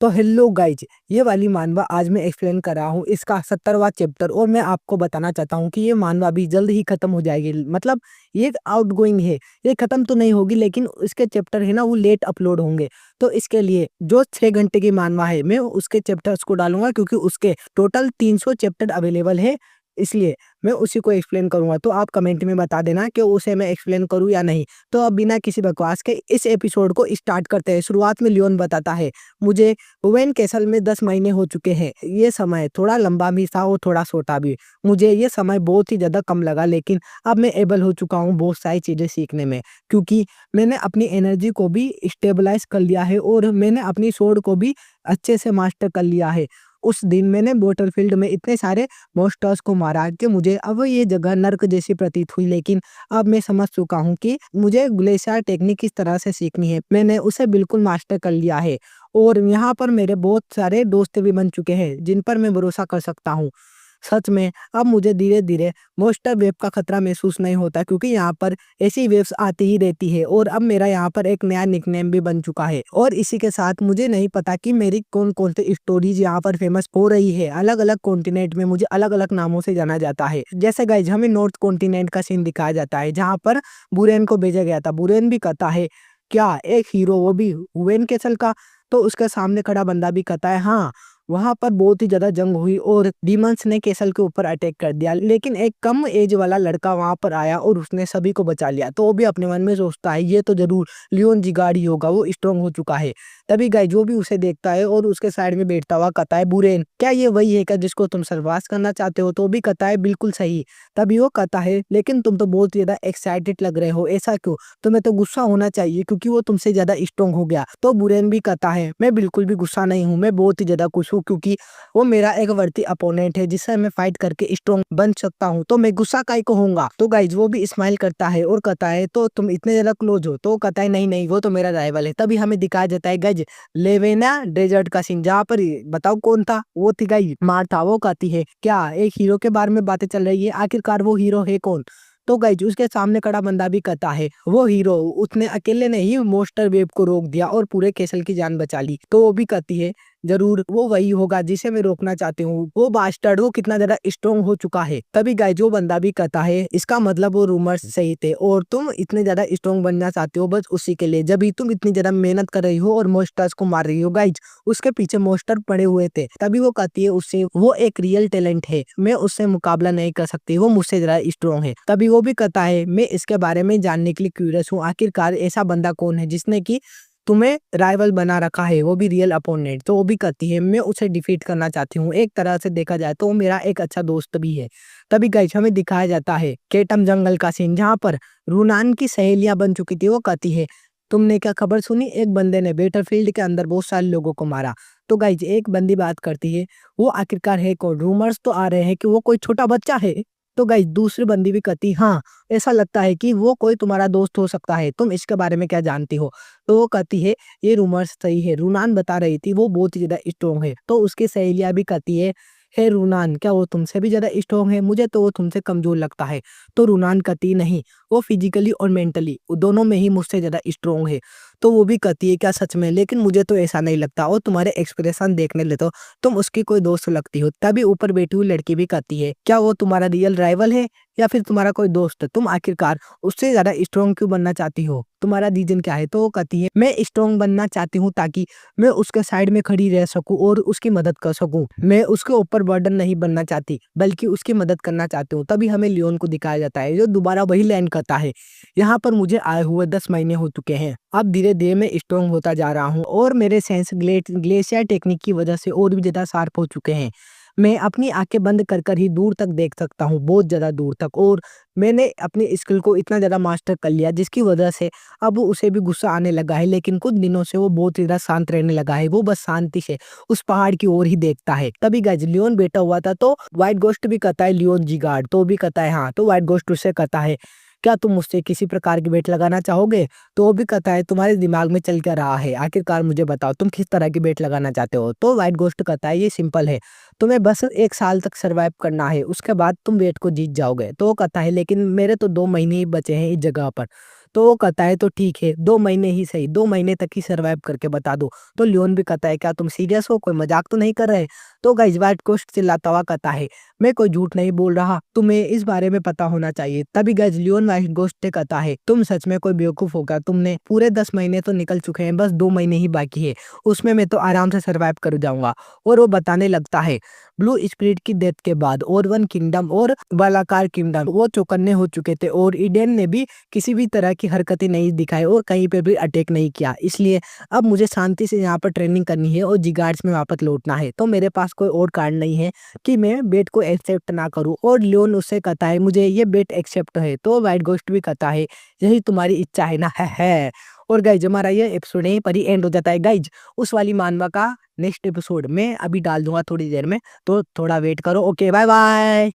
तो hello guys, ये वाली मानवा आज मैं एक्सप्लेन कर रहा हूँ इसका 70वां चैप्टर। और मैं आपको बताना चाहता हूँ कि ये मानवा भी जल्द ही खत्म हो जाएगी। मतलब ये आउटगोइंग है, ये खत्म तो नहीं होगी, लेकिन इसके चैप्टर है ना वो लेट अपलोड होंगे। तो इसके लिए जो 6 घंटे की मानवा है मैं उसके चैप्टर्स को डालूंगा, क्योंकि उसके टोटल 300 चैप्टर अवेलेबल है। इसलिए मैं उसी को एक्सप्लेन करूंगा। तो आप कमेंट में बता देना कि उसे मैं एक्सप्लेन करूं या नहीं। तो अब बिना किसी बकवास के इस एपिसोड को स्टार्ट करते हैं। शुरुआत में लियोन बताता है, मुझे ओवेन कैसल में 10 महीने हो चुके हैं। ये समय थोड़ा लंबा भी था और थोड़ा छोटा भी। मुझे ये समय बहुत ही ज़्यादा कम लगा, लेकिन अब मैं एबल हो चुका हूँ बहुत सारी चीज़ें सीखने में, क्योंकि मैंने अपनी एनर्जी को भी स्टेबलाइज कर लिया है और मैंने अपनी सोड को भी अच्छे से मास्टर कर लिया है। उस दिन मैंने बॉटलफील्ड में इतने सारे मॉन्स्टर्स को मारा कि मुझे अब ये जगह नर्क जैसी प्रतीत हुई, लेकिन अब मैं समझ चुका हूँ कि मुझे ग्लेशियर टेक्निक किस तरह से सीखनी है। मैंने उसे बिल्कुल मास्टर कर लिया है और यहाँ पर मेरे बहुत सारे दोस्त भी बन चुके हैं जिन पर मैं भरोसा कर सकता हूँ। सच में अब मुझे धीरे धीरे मॉन्स्टर वेव का खतरा महसूस नहीं होता, क्योंकि यहाँ पर ऐसी वेव्स आती ही रहती है। और अब मेरा यहाँ पर एक नया निकनेम भी बन चुका है। और इसी के साथ मुझे नहीं पता कि मेरी कौन कौन सी स्टोरीज यहाँ पर फेमस हो रही है। अलग अलग कॉन्टिनेंट में मुझे अलग अलग नामों से जाना जाता है। जैसे गाइज हमें नॉर्थ कॉन्टिनेंट का सीन दिखाया जाता है, जहाँ पर बुरेन को भेजा गया था। बुरेन भी कहता है, क्या एक हीरो, वो भी हुवेन कैसल का? तो उसके सामने खड़ा बंदा भी कहता है, हाँ वहां पर बहुत ही ज्यादा जंग हुई और डीमंस ने कैसल के ऊपर अटैक कर दिया, लेकिन एक कम एज वाला लड़का वहां पर आया और उसने सभी को बचा लिया। तो वो भी अपने मन में सोचता है, ये तो जरूर लियोन जिगाड़ी होगा, वो स्ट्रांग हो चुका है। तभी गाइज वो भी उसे देखता है और उसके साइड में बैठता हुआ कहता है, बुरेन क्या ये वही है क्या जिसको तुम सर्वास करना चाहते हो? तो वो भी कहता है, बिल्कुल सही। तभी वो कहता है, लेकिन तुम तो बहुत ज्यादा एक्साइटेड लग रहे हो, ऐसा क्यों? तुम्हें तो गुस्सा होना चाहिए क्योंकि वो तुमसे ज्यादा स्ट्रांग हो गया। तो बुरेन भी कहता है, मैं बिल्कुल भी गुस्सा नहीं हूँ, मैं बहुत ही ज्यादा खुश हूँ, क्योंकि वो मेरा एक वर्दी अपोनेंट है जिससे मैं फाइट करके स्ट्रांग बन सकता हूँ। तो मैं गुस्सा काहे को होऊंगा? तो गाइज वो भी स्माइल करता है और कहता है, तो तुम इतने ज्यादा क्लोज हो? तो कहता है, नहीं नहीं वो तो मेरा राइवल है। तभी हमें दिखाया जाता है गाइज लेवेना डेजर्ट का सीन, जहाँ पर बताओ कौन था? वो थी गाइज मार्था। वो कहती है, क्या एक हीरो के बारे में बातें चल रही है? आखिरकार वो हीरो है कौन? तो गाइज उसके सामने खड़ा बंदा भी कहता है, वो हीरो, उसने अकेले ने ही मोस्टर वेव को रोक दिया और पूरे कैसल की जान बचा ली। तो वो भी कहती है, जरूर वो वही होगा जिसे मैं रोकना चाहती हूँ। वो बास्टर्ड वो कितना ज्यादा स्ट्रॉन्ग हो चुका है। तभी गाइज वो बंदा भी कहता है, इसका मतलब वो रूमर्स सही थे और तुम इतने ज्यादा स्ट्रॉन्ग बनना चाहते हो बस उसी के लिए, जब भी तुम इतनी ज्यादा मेहनत कर रही हो और मोस्टर्स को मार रही हो। गाइज उसके पीछे मोस्टर पड़े हुए थे। तभी वो कहती है उससे, वो एक रियल टैलेंट है, मैं उससे मुकाबला नहीं कर सकती, वो मुझसे ज्यादा स्ट्रॉन्ग है। तभी वो भी कहता है, मैं इसके बारे में जानने के लिए क्यूरियस हूँ, आखिरकार ऐसा बंदा कौन है जिसने की तुम्हें राइवल बना रखा है, वो भी रियल अपोनेंट? तो वो भी कहती है, मैं उसे डिफीट करना चाहती हूँ। एक तरह से देखा जाए तो वो मेरा एक अच्छा दोस्त भी है। तभी गाइस हमें दिखाया जाता है केटम जंगल का सीन, जहाँ पर रूनान की सहेलियां बन चुकी थी। वो कहती है, तुमने क्या खबर सुनी? एक बंदे ने बैटलफील्ड के अंदर बहुत सारे लोगों को मारा। तो गाइज एक बंदी बात करती है, वो आखिरकार है कौन? रूमर्स तो आ रहे हैं कि वो कोई छोटा बच्चा है। तो गाइज दूसरी बंदी भी कहती, हाँ ऐसा लगता है कि वो कोई तुम्हारा दोस्त हो सकता है, तुम इसके बारे में क्या जानती हो? तो वो कहती है, ये रूमर्स सही है, रूनान बता रही थी वो बहुत ही ज्यादा स्ट्रॉन्ग है। तो उसकी सहेलियां भी कहती है, हे रूनान, क्या वो तुमसे भी ज्यादा स्ट्रॉन्ग है? मुझे तो वो तुमसे कमजोर लगता है। तो रूनान कहती, नहीं, वो फिजिकली और मेंटली दोनों में ही मुझसे ज्यादा स्ट्रॉन्ग है। तो वो भी कहती है, क्या सच में? लेकिन मुझे तो ऐसा नहीं लगता, और तुम्हारे एक्सप्रेशन देखने ले तो तुम उसकी कोई दोस्त लगती हो। तभी ऊपर बैठी हुई लड़की भी कहती है, क्या वो तुम्हारा रियल राइवल है या फिर तुम्हारा कोई दोस्त? तुम आखिरकार उससे ज्यादा स्ट्रॉन्ग क्यों बनना चाहती हो? तुम्हारा रीजन क्या है? तो वो कहती है, मैं स्ट्रॉन्ग बनना चाहती हूँ ताकि मैं उसके साइड में खड़ी रह सकूं और उसकी मदद कर सकूं। मैं उसके ऊपर बर्डन नहीं बनना चाहती, बल्कि उसकी मदद करना चाहती हूँ। तभी हमें लियोन को दिखाया जाता है, जो दोबारा वही लैंड करता है, यहाँ पर मुझे आए हुए 10 महीने हो चुके हैं। अब धीरे धीरे मैं स्ट्रॉन्ग होता जा रहा हूँ और मेरे सेंस ग्लेशियर टेक्निक की वजह से और भी ज्यादा शार्प हो चुके हैं। मैं अपनी आंखें बंद कर कर ही दूर तक देख सकता हूँ, बहुत ज्यादा दूर तक। और मैंने अपनी स्किल को इतना ज्यादा मास्टर कर लिया जिसकी वजह से अब उसे भी गुस्सा आने लगा है, लेकिन कुछ दिनों से वो बहुत ज्यादा शांत रहने लगा है। वो बस शांति से उस पहाड़ की ओर ही देखता है। तभी गाइस लियोन बैठा हुआ था, तो व्हाइट गोस्ट भी कहता है, लियोन जिगार्ड। तो भी कहता है, हाँ। तो व्हाइट गोस्ट उससे कहता है, क्या तुम मुझसे किसी प्रकार की बेट लगाना चाहोगे? तो वो भी कहता है, तुम्हारे दिमाग में चल क्या रहा है? आखिरकार मुझे बताओ, तुम किस तरह की बेट लगाना चाहते हो? तो व्हाइट गोस्ट कहता है, ये सिंपल है, तुम्हें बस 1 साल तक सरवाइव करना है, उसके बाद तुम वेट को जीत जाओगे। तो वो कहता है, लेकिन मेरे तो 2 महीने ही बचे हैं इस जगह पर। तो वो कहता है तो ठीक है 2 महीने ही सही, 2 महीने तक ही सर्वाइव करके बता दो। तो लियोन भी कहता है क्या तुम सीरियस हो? कोई मज़ाक तो नहीं कर रहे? तो गाइस व्हाइट घोस्ट चिल्लाता हुआ कहता है मैं कोई झूठ नहीं बोल रहा, तुम्हें इस बारे में पता होना चाहिए। तभी गाइस लियोन व्हाइट घोस्ट से कहता है तुम सच में कोई बेवकूफ़ हो क्या? तुमने पूरे 10 महीने तो निकल चुके हैं, बस 2 महीने ही बाकी है, उसमें मैं तो आराम से सर्वाइव कर जाऊँगा। और वो बताने लगता है ब्लू स्पिरिट की डेथ के बाद ओरवन किंगडम और बालाकार किंगडम वो चौकन्ने हो चुके थे और ईडेन ने भी किसी भी तरह की हरकतें नहीं दिखाई और कहीं पे भी अटैक नहीं किया। इसलिए अब मुझे शांति से यहाँ पर ट्रेनिंग करनी है और जिगार्ड्स में वापस लौटना है। तो मेरे पास कोई और कारण नहीं है कि मैं बेट को एक्सेप्ट ना करूँ। और लियोन उससे कहता है मुझे ये बेट एक्सेप्ट है। तो व्हाइट घोस्ट भी कहता है यही तुम्हारी इच्छा है ना? है। और गाइज हमारा ये एपिसोड यहीं पर ही एंड हो जाता है। गाइज उस वाली मानवा का नेक्स्ट एपिसोड मैं अभी डाल दूंगा थोड़ी देर में, तो थोड़ा वेट करो। Okay bye bye.